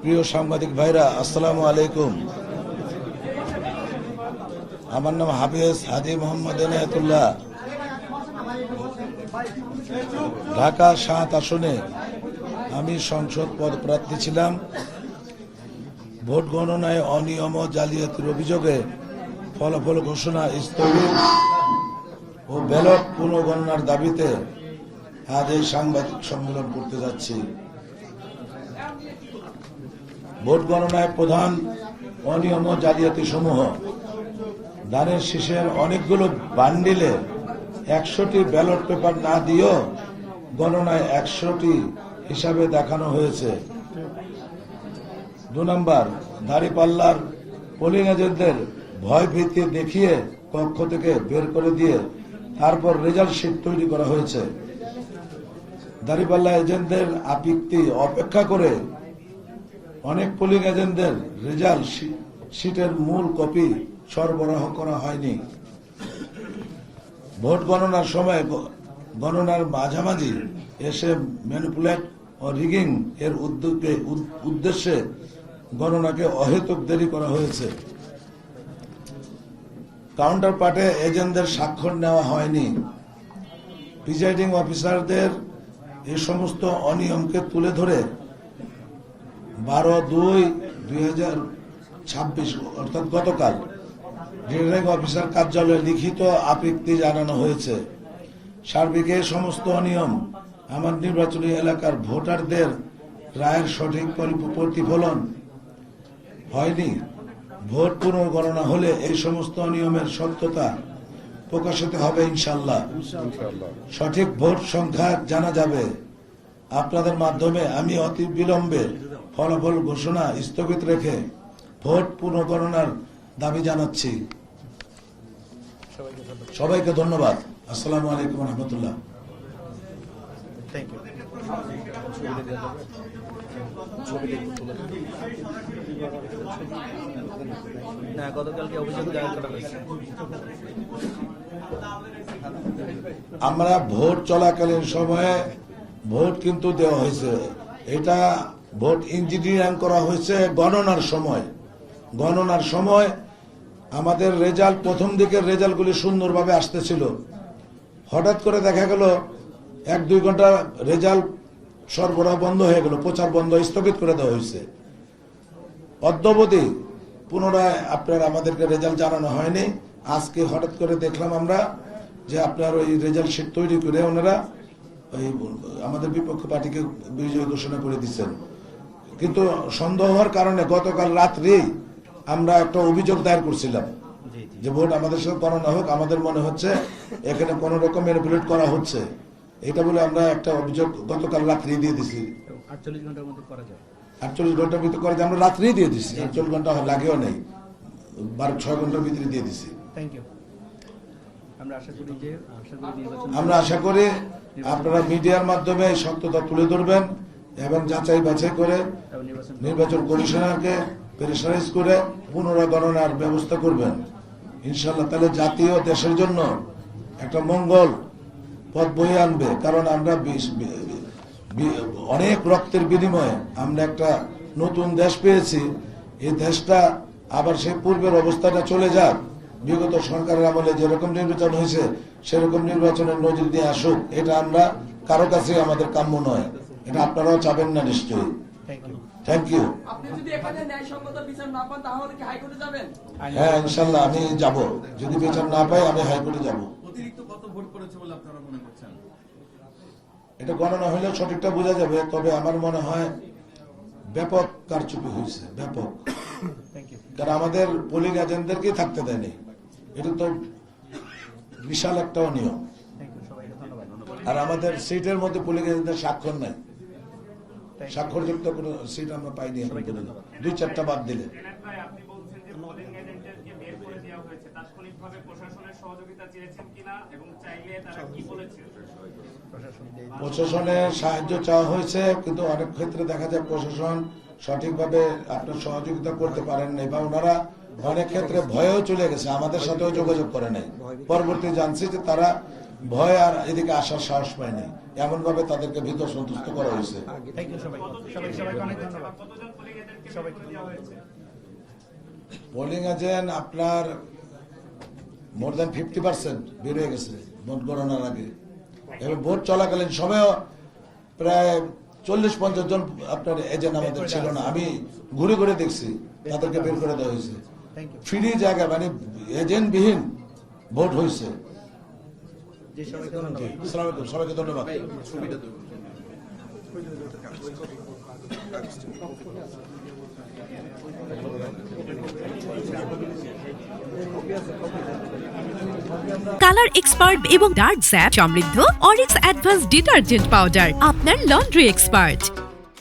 প্রিয় সাংবাদিক ভাইরা, আসসালামু আলাইকুম। আমার নাম হাফেজ হাজি মোহাম্মদ এনায়েতুল্লাহ। ঢাকা ৭ আসনে আমি সংসদ পদপ্রার্থী ছিলাম। ভোট গণনায় অনিয়ম ও জালিয়াতির অভিযোগে ফলাফল ঘোষণা স্থগিত ও ব্যালট পুনর্গণনার দাবিতে আজ এই সাংবাদিক সম্মেলন করতে যাচ্ছি। ভোট গণনায় প্রধান অনিয়ম ও জালিয়াতি সমূহ: ধানের শীষের অনেকগুলো বান্ডিলে ১০০টি ব্যালট পেপার না দিয়েও গণনায় ১০০টি হিসাবে দেখানো হয়েছে। ২ নম্বর, দাঁড়িপাল্লার পোলিং এজেন্টদের ভয় ভীতি দেখিয়ে কক্ষ থেকে বের করে দিয়ে তারপর রেজাল্ট শিট তৈরি করা হয়েছে। দাঁড়িপাল্লা এজেন্টদের আপত্তি অপেক্ষা করে অনেক পোলিং এজেন্টদের রেজাল্ট শিটের মূল কপি সরবরাহ করা হয়নি। ভোট গণনার সময় গণনার মাঝামাঝি এসে ম্যানিপুলেট ও রিগিং এর উদ্দেশ্যে গণনাকে অহেতুক দেরি করা হয়েছে। কাউন্টার পার্টে এজেন্টদের স্বাক্ষর নেওয়া হয়নি। প্রিজাইডিং অফিসারদের এই সমস্ত অনিয়মকে তুলে ধরে 12/2/2026 অর্থাৎ গতকাল রিটার্নিং অফিসার কার্যালয়ে লিখিত আপত্তি জানানো হয়েছে। সার্বিক এই সমস্ত অনিয়ম আমার নির্বাচনী এলাকার ভোটারদের রায়ের সঠিক প্রতিফলন হয়নি। ভোট পুনর্গণনা হলে এই সমস্ত অনিয়মের সত্যতা প্রকাশিত হবে ইনশাল্লাহ। সঠিক ভোট সংখ্যা জানা যাবে। আপনাদের মাধ্যমে আমি অতি বিলম্বে ফলাফল ঘোষণা স্থগিত রেখে ভোট পুনর্গণনার দাবি জানাচ্ছি। সবাইকে ধন্যবাদ। আসসালামু আলাইকুম রহমতুল্লাহ। আমরা ভোট চলাকালীন সময়ে ভোট কিন্তু দেওয়া হয়েছে। এটা ভোট ইঞ্জিনিয়ারিং করা হয়েছে গণনার সময় আমাদের রেজাল্ট, প্রথম দিকের রেজাল্টগুলি সুন্দরভাবে আসতেছিল। হঠাৎ করে দেখা গেল ১-২ ঘন্টা রেজাল্ট সরবরাহ বন্ধ হয়ে গেল, প্রচার বন্ধ, স্থগিত করে দেওয়া হয়েছে। অদ্যাবধি পুনরায় আপনার আমাদেরকে রেজাল্ট জানানো হয়নি। আজকে হঠাৎ করে দেখলাম আমরা যে আপনার ওই রেজাল্ট শিট তৈরি করে ওনারা ওই আমাদের বিপক্ষ পার্টিকে বিজয় ঘোষণা করে দিচ্ছেন। কিন্তু সন্দেহ হওয়ার কারণে গতকাল রাত্রি আমরা একটা অভিযোগ দায়ের করছিলাম যে ভোট আমাদের সাথে গণনা হোক, আমাদের মনে হচ্ছে এখানে কোন রকম ম্যানিপুলেট করা হচ্ছে, এটা বলে আমরা একটা অভিযোগ গতকাল রাত্রি দিয়ে দিছি। 48 ঘন্টার মধ্যে করা যায়, 48 ঘন্টার ভিতরে করা যায়। আমরা রাত্রি দিয়ে দিছি, 48 ঘন্টা লাগেও নেই, 6 ঘন্টার ভিতরে দিয়ে দিছি। Thank you. আমরা আশা করি আপনারা মিডিয়ার মাধ্যমে এই সত্যতা তুলে ধরবেন এবং যাচাই বাছাই করে নির্বাচন কমিশনারকে প্রেসারাইজ করে পুনর্গণনার ব্যবস্থা করবেন ইনশাল্লাহ। তাহলে জাতীয় দেশের জন্য একটা মঙ্গল পথ বয়ে আনবে। কারণ আমরা অনেক রক্তের বিনিময়ে আমরা একটা নতুন দেশ পেয়েছি। এই দেশটা আবার সেই পূর্বের অবস্থাটা চলে যাক। বিগত সরকারের আমলে যেরকম নির্বাচন হয়েছে সেরকম নির্বাচনের নজির দিয়ে আসুক। এটা আমরা কারো কাছে আমাদের কাম্য নয়। এটা আপনারাও চাবেন না নিশ্চয়ই। Thank you. হ্যাঁ, ইনশাল্লাহ আমি যাব। যদি বিচার না পাই আমি হাইকোর্টে যাব। এটা গণনা হলে সঠিকটা বোঝা যাবে। তবে আমার মনে হয় ব্যাপক কারচুপি হয়েছে, ব্যাপক। কারণ আমাদের পোলিং এজেন্টদেরকেই থাকতে দেয়নি। এটা তো বিশাল একটা অনিয়ম। আর আমাদের সিটের মধ্যে পোলিং এজেন্টদের স্বাক্ষর নাই, স্বাক্ষরযুক্ত কোনো সিট আমরা পাইনি। 2-4টা বাদ দিলে প্রশাসনের সাহায্য চাওয়া হয়েছে, কিন্তু অনেক ক্ষেত্রে দেখা যায় প্রশাসন সঠিকভাবে আপনার সহযোগিতা করতে পারেন নাই, বা ওনারা অনেক ক্ষেত্রে ভয়েও চলে গেছে, আমাদের সাথেও যোগাযোগ করে নাই। পরবর্তী জানছি যে তারা ভয় আর এদিকে আসার সাহস পায়নি, এমন ভাবে তাদেরকে ভীত সন্তুষ্ট করা হয়েছে। থ্যাংক ইউ সবাইকে অনেক ধন্যবাদ সবাইকে পোলিং এজেন্ট আপনার মোর দ্যান 50% বের হয়ে গেছে ভোট গণনার আগে, এবং ভোট চলাকালীন সময়ও প্রায় 40-50 জন আপনার এজেন্ট আমাদের ছিল না। আমি ঘুরে ঘুরে দেখছি, তাদেরকে বের করে দেওয়া হয়েছে। থ্যাংক ইউ ফ্রি জায়গা, মানে এজেন্টবিহীন ভোট হয়েছে। জি সবাইকে ধন্যবাদ আসসালামু আলাইকুম, সবাইকে ধন্যবাদ। কালার এক্সপার্ট এবং ডার্ক স্যাপ সমৃদ্ধ অরিক্স অ্যাডভান্স ডিটারজেন্ট পাউডার আপনার লন্ড্রি এক্সপার্ট।